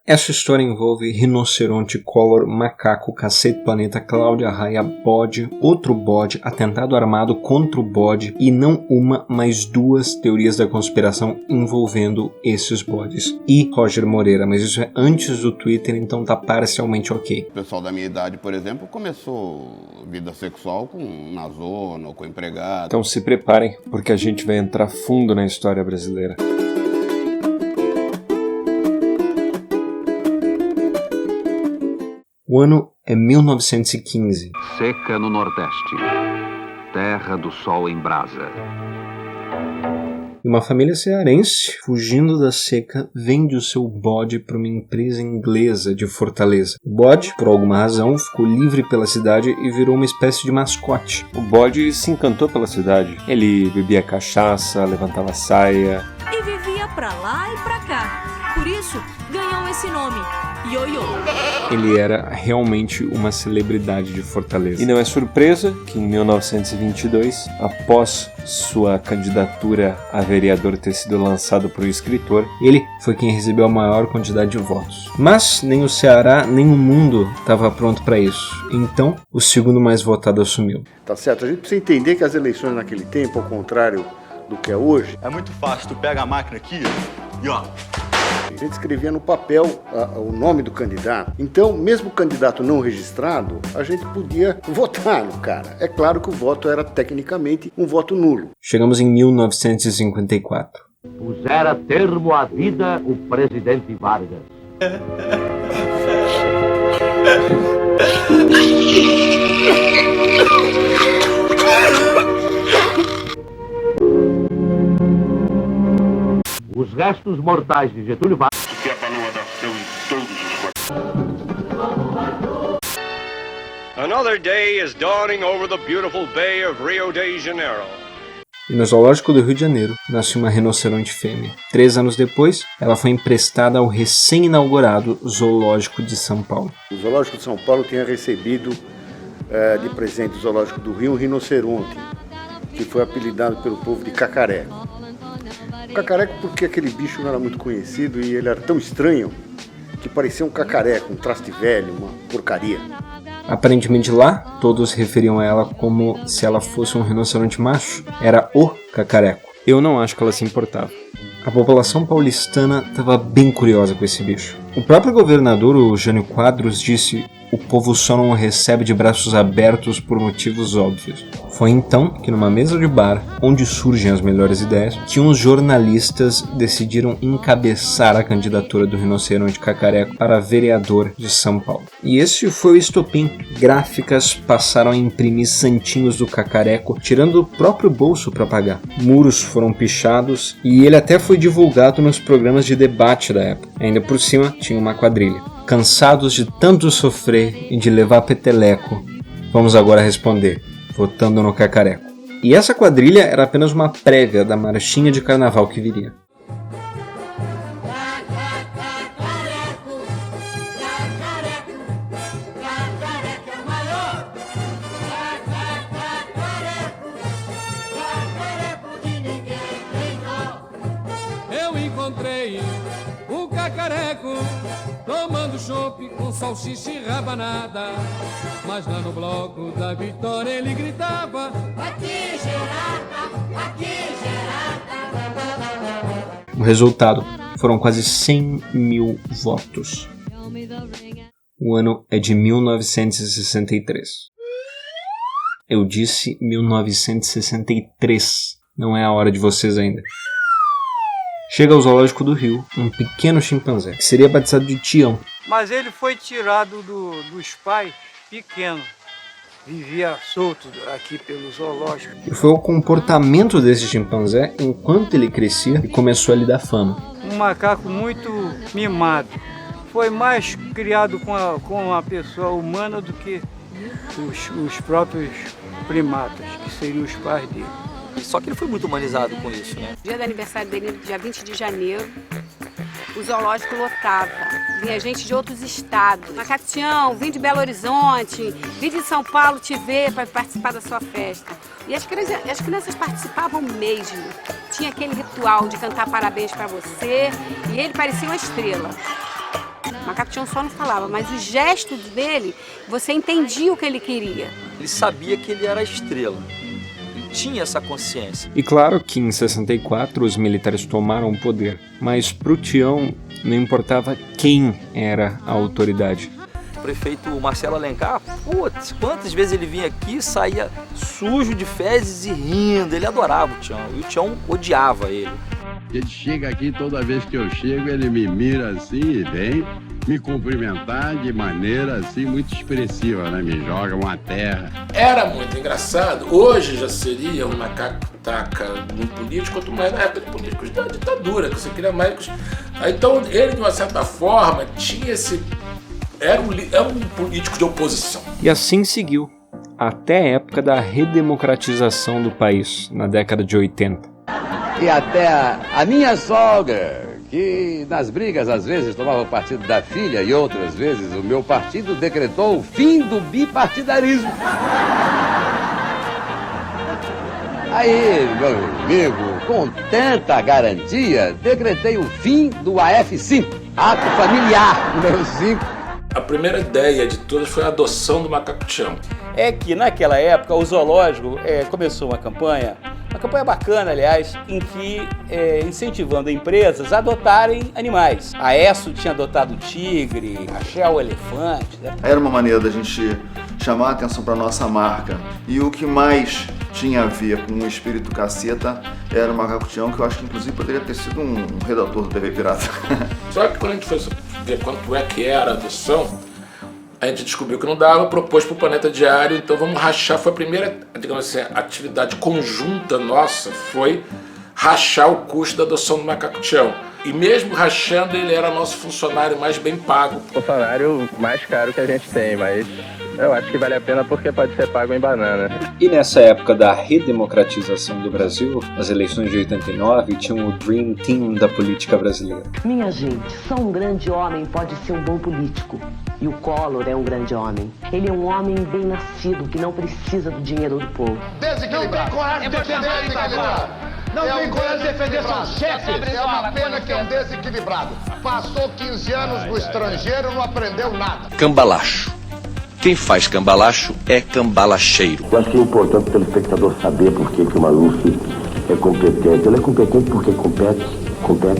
Essa história envolve rinoceronte, Collor, macaco, cacete planeta, Cláudia Raia, bode, outro bode, atentado armado contra o bode e não uma, mas duas teorias da conspiração envolvendo esses bodes. E Roger Moreira, mas isso é antes do Twitter, então tá parcialmente ok. O pessoal da minha idade, por exemplo, começou vida sexual na zona ou com empregado. Então se preparem, porque a gente vai entrar fundo na história brasileira. O ano é 1915. Seca no Nordeste. Terra do sol em brasa. E uma família cearense, fugindo da seca, vende o seu bode para uma empresa inglesa de Fortaleza. O bode, por alguma razão, ficou livre pela cidade e virou uma espécie de mascote. O bode se encantou pela cidade. Ele bebia cachaça, levantava saia. E vivia pra lá e pra cá. Por isso, ganhou esse nome. Ioiô. Ele era realmente uma celebridade de Fortaleza. E não é surpresa que em 1922, após sua candidatura a vereador ter sido lançado por um escritor, ele foi quem recebeu a maior quantidade de votos. Mas nem o Ceará, nem o mundo estava pronto para isso. Então, o segundo mais votado assumiu. Tá certo, a gente precisa entender que as eleições naquele tempo, ao contrário do que é hoje... É muito fácil, tu pega a máquina aqui e ó... A gente escrevia no papel o nome do candidato. Então, mesmo o candidato não registrado, a gente podia votar no cara. É claro que o voto era, tecnicamente, um voto nulo. Chegamos em 1954. Pusera termo à vida o presidente Vargas. Os restos mortais de Getúlio Vargas. Que abalou a nação em todos os... Another day is dawning over the beautiful bay of Rio de Janeiro. E no zoológico do Rio de Janeiro nasce uma rinoceronte fêmea. 3 anos depois, ela foi emprestada ao recém-inaugurado Zoológico de São Paulo. O Zoológico de São Paulo tinha recebido de presente do Zoológico do Rio um rinoceronte, que foi apelidado pelo povo de cacareco. Cacareco porque aquele bicho não era muito conhecido e ele era tão estranho que parecia um cacareco, um traste velho, uma porcaria. Aparentemente lá, todos referiam a ela como se ela fosse um rinoceronte macho. Era o cacareco. Eu não acho que ela se importava. A população paulistana estava bem curiosa com esse bicho. O próprio governador, o Jânio Quadros, disse: o povo só não o recebe de braços abertos por motivos óbvios. Foi então que numa mesa de bar, onde surgem as melhores ideias, que uns jornalistas decidiram encabeçar a candidatura do rinoceronte cacareco para vereador de São Paulo. E esse foi o estopim. Gráficas passaram a imprimir santinhos do cacareco, tirando do próprio bolso para pagar. Muros foram pichados e ele até foi divulgado nos programas de debate da época. Ainda por cima, tinha uma quadrilha. Cansados de tanto sofrer e de levar peteleco, vamos agora responder, votando no cacareco. E essa quadrilha era apenas uma prévia da marchinha de carnaval que viria. Eu encontrei o cacareco tomando chopp com salsicha e rabanada. Mas lá no bloco da Vitória ele gritava: aqui Gerarda, aqui Gerarda. O resultado foram quase 100 mil votos. O ano é de 1963. Eu disse 1963. Não é a hora de vocês ainda. Chega ao Zoológico do Rio um pequeno chimpanzé, que seria batizado de Tião. Mas ele foi tirado dos pais pequeno. Vivia solto aqui pelo zoológico. E foi o comportamento desse chimpanzé enquanto ele crescia e começou a lhe dar fama. Um macaco muito mimado. Foi mais criado com a pessoa humana do que os próprios primatas, que seriam os pais dele. Só que ele foi muito humanizado com isso, né? Dia do aniversário dele, dia 20 de janeiro, o zoológico lotava. Vinha gente de outros estados. Macatião, vim de Belo Horizonte, vim de São Paulo te ver para participar da sua festa. E as crianças participavam mesmo. Tinha aquele ritual de cantar parabéns para você e ele parecia uma estrela. O Macaco Tião só não falava, mas os gestos dele, você entendia o que ele queria. Ele sabia que ele era a estrela. Ele tinha essa consciência. E claro que em 64 os militares tomaram o poder, mas pro Tião não importava quem era a autoridade. O prefeito Marcelo Alencar, putz, quantas vezes ele vinha aqui e saía sujo de fezes e rindo. Ele adorava o Tião, e o Tião odiava ele. Ele chega aqui, toda vez que eu chego, ele me mira assim e vem me cumprimentar de maneira assim muito expressiva, né? Me joga uma terra. Era muito engraçado. Hoje já seria um macaco-taca no político, quanto mais na época de políticos da ditadura, que você queria mais... Então ele, de uma certa forma, tinha esse... Era um político de oposição. E assim seguiu, até a época da redemocratização do país, na década de 80. E até a minha sogra, que nas brigas às vezes tomava o partido da filha e outras vezes o meu partido decretou o fim do bipartidarismo. Aí, meu amigo, com tanta garantia, decretei o fim do AF5, Ato Familiar número 5. A primeira ideia de todas foi a adoção do Macaco Tião. É que naquela época o zoológico começou uma campanha bacana, aliás, em que incentivando empresas a adotarem animais. A ESSO tinha adotado o tigre, a Shell o elefante. Né? Era uma maneira da gente chamar a atenção para a nossa marca. E o que mais tinha a ver com o espírito caceta era o Macaco Tião, que eu acho que inclusive poderia ter sido um redator do TV Pirata. Só que quando a gente foi ver quanto é que era a adoção, a gente descobriu que não dava, propôs para o Planeta Diário, então vamos rachar. Foi a primeira, digamos assim, atividade conjunta nossa, foi rachar o custo da adoção do Macaco Tião. E mesmo rachando, ele era nosso funcionário mais bem pago. O salário mais caro que a gente tem, mas eu acho que vale a pena porque pode ser pago em banana. E nessa época da redemocratização do Brasil, as eleições de 89 tinham o Dream Team da política brasileira. Minha gente, só um grande homem pode ser um bom político. E o Collor é um grande homem. Ele é um homem bem nascido, que não precisa do dinheiro do povo. Desequilibrado. Não tem coragem de defender desequilibrado. Não tem coragem de defender seus chefes. É uma pena que é um desequilibrado. Passou 15 anos no estrangeiro, não aprendeu nada. Cambalacho. Quem faz cambalacho é cambalacheiro. Eu acho que é importante o telespectador saber por que o Maluf é competente. Ele é competente porque compete muito bem.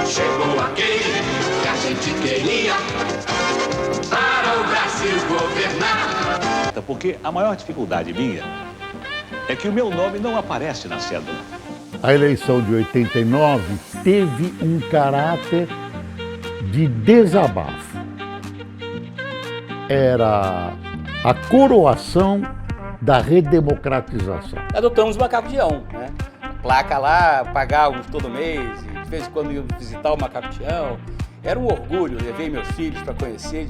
Chegou aquele que a gente queria para o Brasil governar. Porque a maior dificuldade minha é que o meu nome não aparece na cédula. A eleição de 89 teve um caráter de desabafo. Era a coroação da redemocratização. Adotamos o Macaco Tião, né? Placa lá, pagávamos todo mês, e de vez em quando ia visitar o Macaco Tião. Era um orgulho, levei meus filhos para conhecer.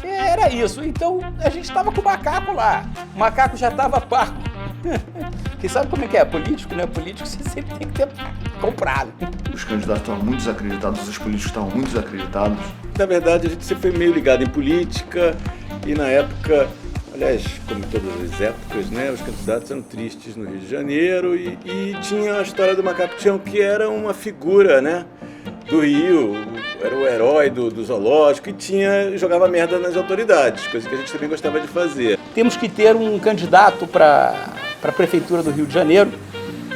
Era isso, então a gente estava com o macaco lá. O macaco já estava pago. Porque sabe como é que é? Político, né? Político você sempre tem que ter comprado. Os candidatos estavam muito desacreditados, os políticos estavam muito desacreditados. Na verdade, a gente sempre foi meio ligado em política e na época, aliás, como em todas as épocas, né, os candidatos eram tristes no Rio de Janeiro e tinha a história do Macaco Tião, que era uma figura, né, do Rio, era o herói do zoológico e jogava merda nas autoridades, coisa que a gente também gostava de fazer. Temos que ter um candidato para a Prefeitura do Rio de Janeiro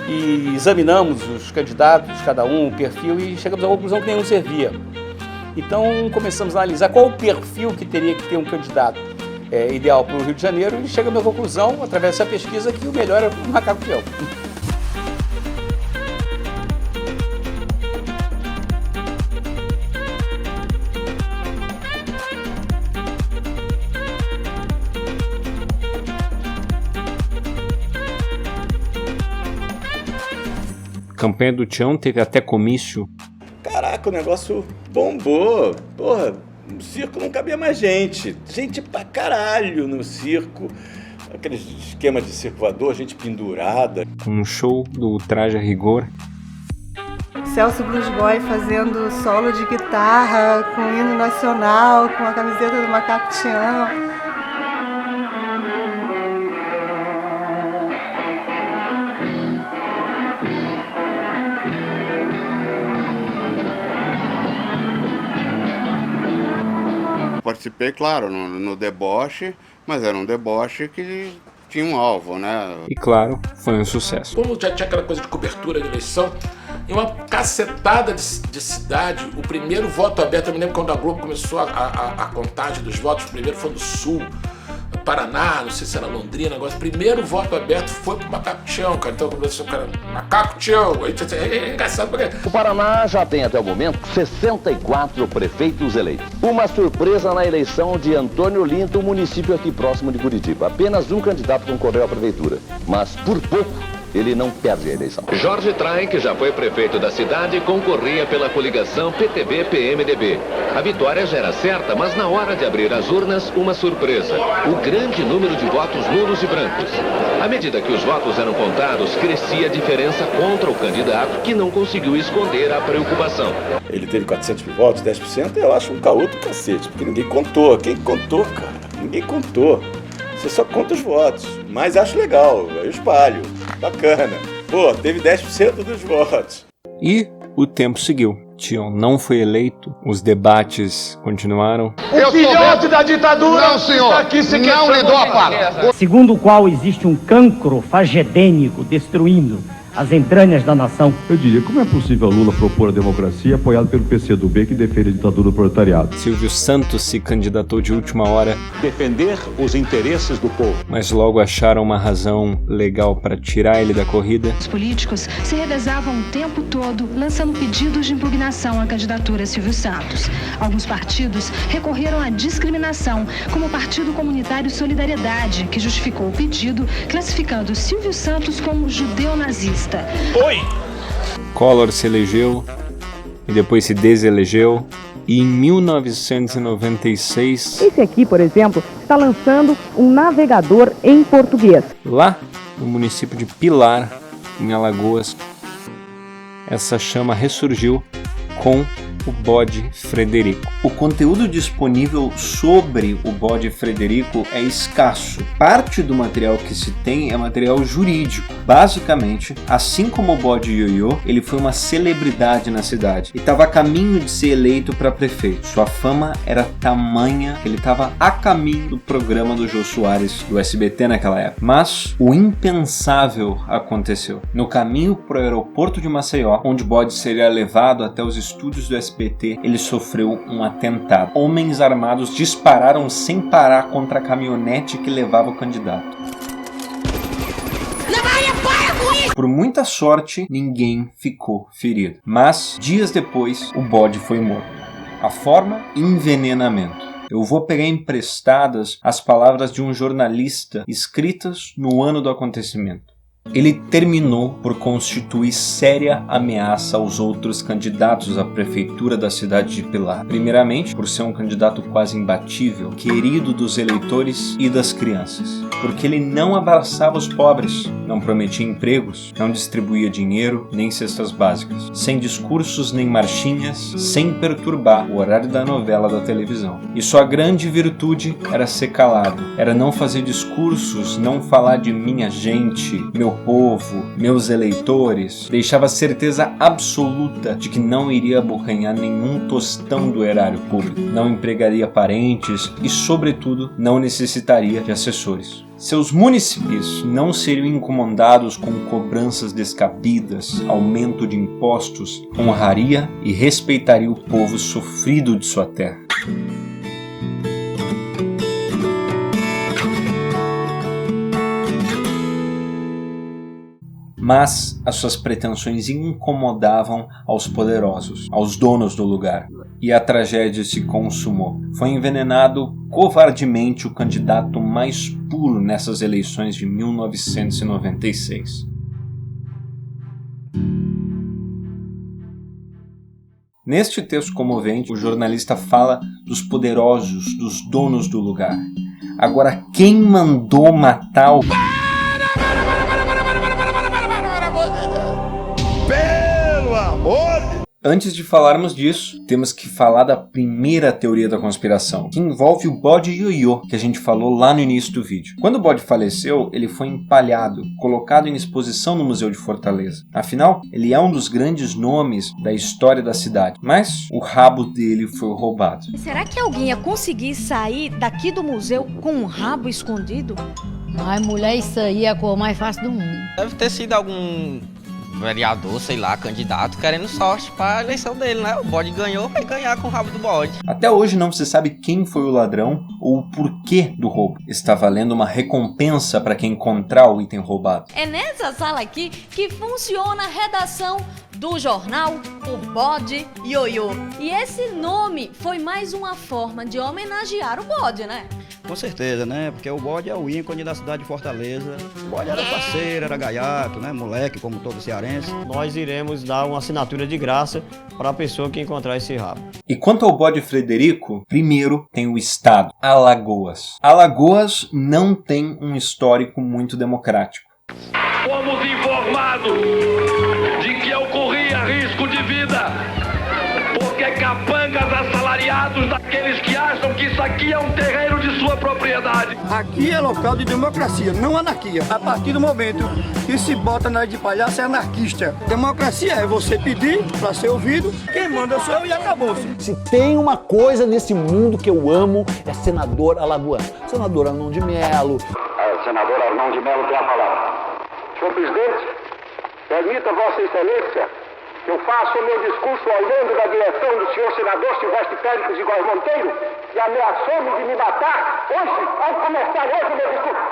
e examinamos os candidatos, cada um, o perfil, e chegamos à conclusão que nenhum servia. Então começamos a analisar qual o perfil que teria que ter um candidato ideal para o Rio de Janeiro e chegamos à conclusão, através dessa pesquisa, que o melhor era o Macaco Tião. A campanha do Tião teve até comício. Caraca, o negócio bombou. Porra, no circo não cabia mais gente. Gente pra caralho no circo. Aqueles esquemas de circo voador, gente pendurada. Um show do Traje a Rigor. Celso Blues Boy fazendo solo de guitarra, com hino nacional, com a camiseta do Macaco Tião. participei, claro, no deboche, mas era um deboche que tinha um alvo, né? E claro, foi um sucesso. Como já tinha aquela coisa de cobertura de eleição, em uma cacetada de cidade, o primeiro voto aberto, eu me lembro quando a Globo começou a contagem dos votos, o primeiro foi no Sul, Paraná, não sei se era Londrina, negócio. Primeiro voto aberto foi pro Macaco Tião, cara. Então, como assim, cara, Macaco Tião, é engraçado porque... O Paraná já tem até o momento 64 prefeitos eleitos. Uma surpresa na eleição de Antônio Olinto, município aqui próximo de Curitiba. Apenas um candidato concorreu à prefeitura, mas por pouco ele não perde a eleição. Jorge Traem, que já foi prefeito da cidade, concorria pela coligação PTB-PMDB. A vitória já era certa, mas na hora de abrir as urnas, uma surpresa. O grande número de votos nulos e brancos. À medida que os votos eram contados, crescia a diferença contra o candidato, que não conseguiu esconder a preocupação. Ele teve 400 mil votos, 10%, eu acho um caô do cacete, porque ninguém contou. Quem contou, cara? Ninguém contou. Você só conta os votos, mas acho legal, eu espalho, bacana. Pô, teve 10% dos votos. E o tempo seguiu. Tião não foi eleito, os debates continuaram. O filhote da ditadura não, senhor, está aqui se não lhe dou a palavra. Segundo o qual existe um cancro fagedênico destruindo as entranhas da nação. Eu diria, como é possível Lula propor a democracia apoiado pelo PCdoB que defende a ditadura do proletariado? Silvio Santos se candidatou de última hora. Defender os interesses do povo. Mas logo acharam uma razão legal para tirar ele da corrida. Os políticos se revezavam o tempo todo lançando pedidos de impugnação à candidatura Silvio Santos. Alguns partidos recorreram à discriminação, como o Partido Comunitário Solidariedade, que justificou o pedido classificando Silvio Santos como judeu nazista. Oi! Collor se elegeu e depois se deselegeu. E em 1996... Esse aqui, por exemplo, está lançando um navegador em português. Lá no município de Pilar, em Alagoas, essa chama ressurgiu com o bode Frederico. O conteúdo disponível sobre o bode Frederico é escasso. Parte do material que se tem é material jurídico. Basicamente, assim como o bode Ioiô, ele foi uma celebridade na cidade e estava a caminho de ser eleito para prefeito. Sua fama era tamanha que ele estava a caminho do programa do Jô Soares do SBT naquela época. Mas o impensável aconteceu. No caminho para o aeroporto de Maceió, onde o bode seria levado até os estúdios do SBT, ele sofreu um atentado. Homens armados dispararam sem parar contra a caminhonete que levava o candidato. Por muita sorte, ninguém ficou ferido. Mas, dias depois, o bode foi morto. A forma? Envenenamento. Eu vou pegar emprestadas as palavras de um jornalista escritas no ano do acontecimento. Ele terminou por constituir séria ameaça aos outros candidatos à prefeitura da cidade de Pilar. Primeiramente, por ser um candidato quase imbatível, querido dos eleitores e das crianças. Porque ele não abraçava os pobres, não prometia empregos, não distribuía dinheiro nem cestas básicas. Sem discursos nem marchinhas, sem perturbar o horário da novela da televisão. E sua grande virtude era ser calado. Era não fazer discursos, não falar de minha gente, meu povo, meus eleitores. Deixava certeza absoluta de que não iria abocanhar nenhum tostão do erário público, não empregaria parentes e, sobretudo, não necessitaria de assessores. Seus munícipes não seriam incomodados com cobranças descabidas, aumento de impostos, honraria e respeitaria o povo sofrido de sua terra. Mas as suas pretensões incomodavam aos poderosos, aos donos do lugar. E a tragédia se consumou. Foi envenenado covardemente o candidato mais puro nessas eleições de 1996. Neste texto comovente, o jornalista fala dos poderosos, dos donos do lugar. Agora, quem mandou matar o... Antes de falarmos disso, temos que falar da primeira teoria da conspiração, que envolve o bode ioiô, que a gente falou lá no início do vídeo. Quando o bode faleceu, ele foi empalhado, colocado em exposição no Museu de Fortaleza. Afinal, ele é um dos grandes nomes da história da cidade, mas o rabo dele foi roubado. Será que alguém ia conseguir sair daqui do museu com um rabo escondido? Ai, mulher, isso aí é a coisa mais fácil do mundo. Deve ter sido algum vereador, sei lá, candidato, querendo sorte para a eleição dele, né? O bode ganhou, vai ganhar com o rabo do bode. Até hoje não se sabe quem foi o ladrão ou o porquê do roubo. Está valendo uma recompensa para quem encontrar o item roubado. É nessa sala aqui que funciona a redação do jornal O Bode Ioiô. E esse nome foi mais uma forma de homenagear o bode, né? Com certeza, né? Porque o bode é o ícone da cidade de Fortaleza. O bode era parceiro, era gaiato, né? Moleque, como todo cearense. Nós iremos dar uma assinatura de graça para a pessoa que encontrar esse rabo. E quanto ao bode Frederico, primeiro tem o estado, Alagoas. Alagoas não tem um histórico muito democrático. Fomos informados de que ocorria risco de vida, porque capangas assalariados daqueles que acham que isso aqui é um terreno de sua propriedade. Aqui é local de democracia, não anarquia. A partir do momento que se bota na de palhaço é anarquista. Democracia é você pedir para ser ouvido, quem manda sou eu e acabou-se. Se tem uma coisa nesse mundo que eu amo, é senador alagoano. Senador Arnon de Melo. Senador Arnon de Melo tem a palavra. Senhor presidente, permita Vossa Excelência que eu faça o meu discurso olhando da direção do senhor senador Silvestre Péricles de Góes Monteiro, que ameaçou-me de me matar hoje, ao começar hoje o meu discurso.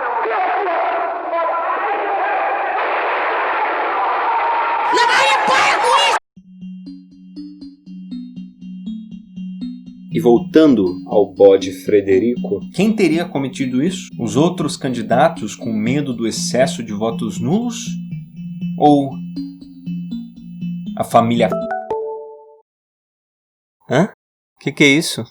E voltando ao bode Frederico, quem teria cometido isso? Os outros candidatos com medo do excesso de votos nulos? Ou a família... Hã? Que é isso?